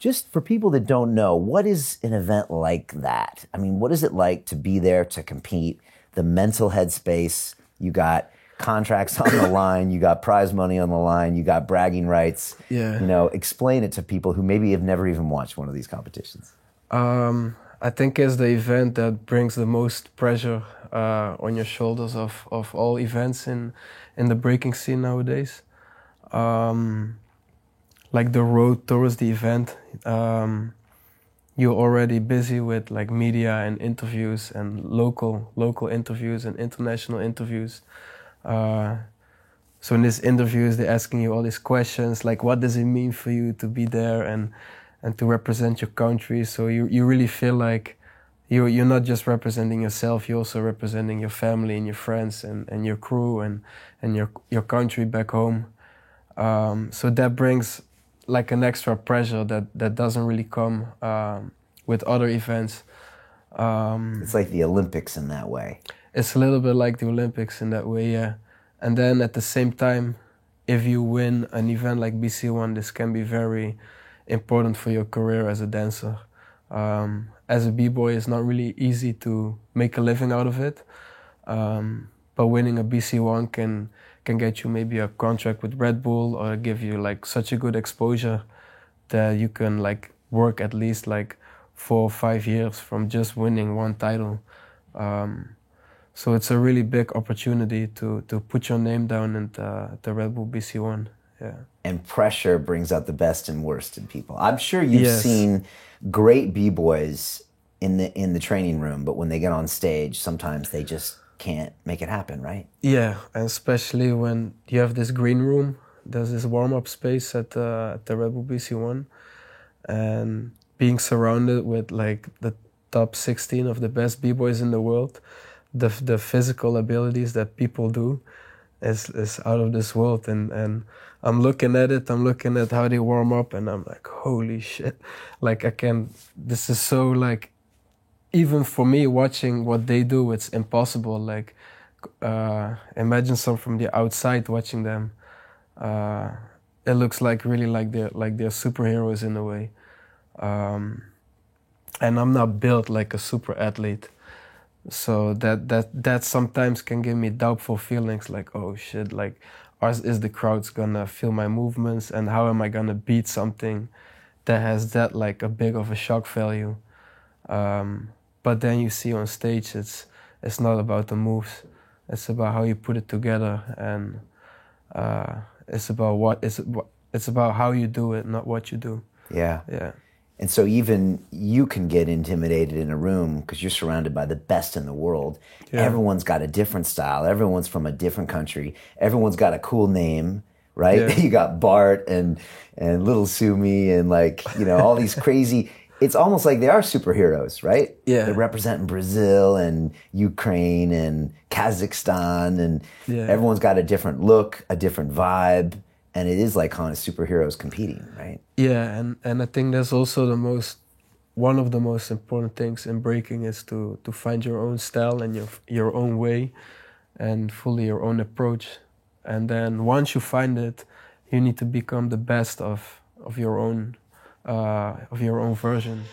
Just for people that don't know, what is an event like that? I mean, what is it like to be there to compete? The mental headspace, you got contracts on the line, you got prize money on the line, you got bragging rights. Yeah. You know, explain it to people who maybe have never even watched one of these competitions. I think it's the event that brings the most pressure on your shoulders of all events in the breaking scene nowadays. Like the road towards the event, you're already busy with like media and interviews and local interviews and international interviews. So in these interviews, they're asking you all these questions like, what does it mean for you to be there and to represent your country? So you really feel like you're not just representing yourself, you're also representing your family and your friends and your crew and your country back home. So that brings like an extra pressure that doesn't really come with other events. It's like the Olympics in that way. It's a little bit like the Olympics in that way, yeah. And then at the same time, if you win an event like BC1, this can be very important for your career as a dancer. As a b-boy, it's not really easy to make a living out of it. But winning a BC1 can get you maybe a contract with Red Bull or give you like such a good exposure that you can like work at least like 4 or 5 years from just winning one title. So it's a really big opportunity to put your name down in the Red Bull BC1. Yeah. And pressure brings out the best and worst in people. I'm sure you've Yes. seen great b-boys in the training room, but when they get on stage, sometimes they just can't make it happen, right? Yeah, and especially when you have this green room, there's this warm-up space at the Red Bull BC1, and being surrounded with like the top 16 of the best b-boys in the world, the physical abilities that people do is out of this world, and I'm looking at it, I'm looking at how they warm up, and I'm like, holy shit, like this is so like, even for me watching what they do, it's impossible. Like, imagine some from the outside watching them. It looks like really like they're superheroes in a way. And I'm not built like a super athlete, so that sometimes can give me doubtful feelings. Like, oh shit, like, is the crowd's gonna feel my movements, and how am I gonna beat something that has that like a big of a shock value? But then you see on stage, it's not about the moves. It's about how you put it together, and it's about how you do it, not what you do. Yeah. Yeah. And so even you can get intimidated in a room because you're surrounded by the best in the world. Yeah. Everyone's got a different style. Everyone's from a different country. Everyone's got a cool name, right? Yeah. You got Bart and Little Sumi and like, you know, all these crazy... It's almost like they are superheroes, right? Yeah. They're representing Brazil and Ukraine and Kazakhstan, and Yeah. everyone's got a different look, a different vibe, and it is like kind of superheroes competing, right? Yeah, and I think that's also one of the most important things in breaking is to find your own style and your own way and fully your own approach. And then once you find it, you need to become the best of your own version.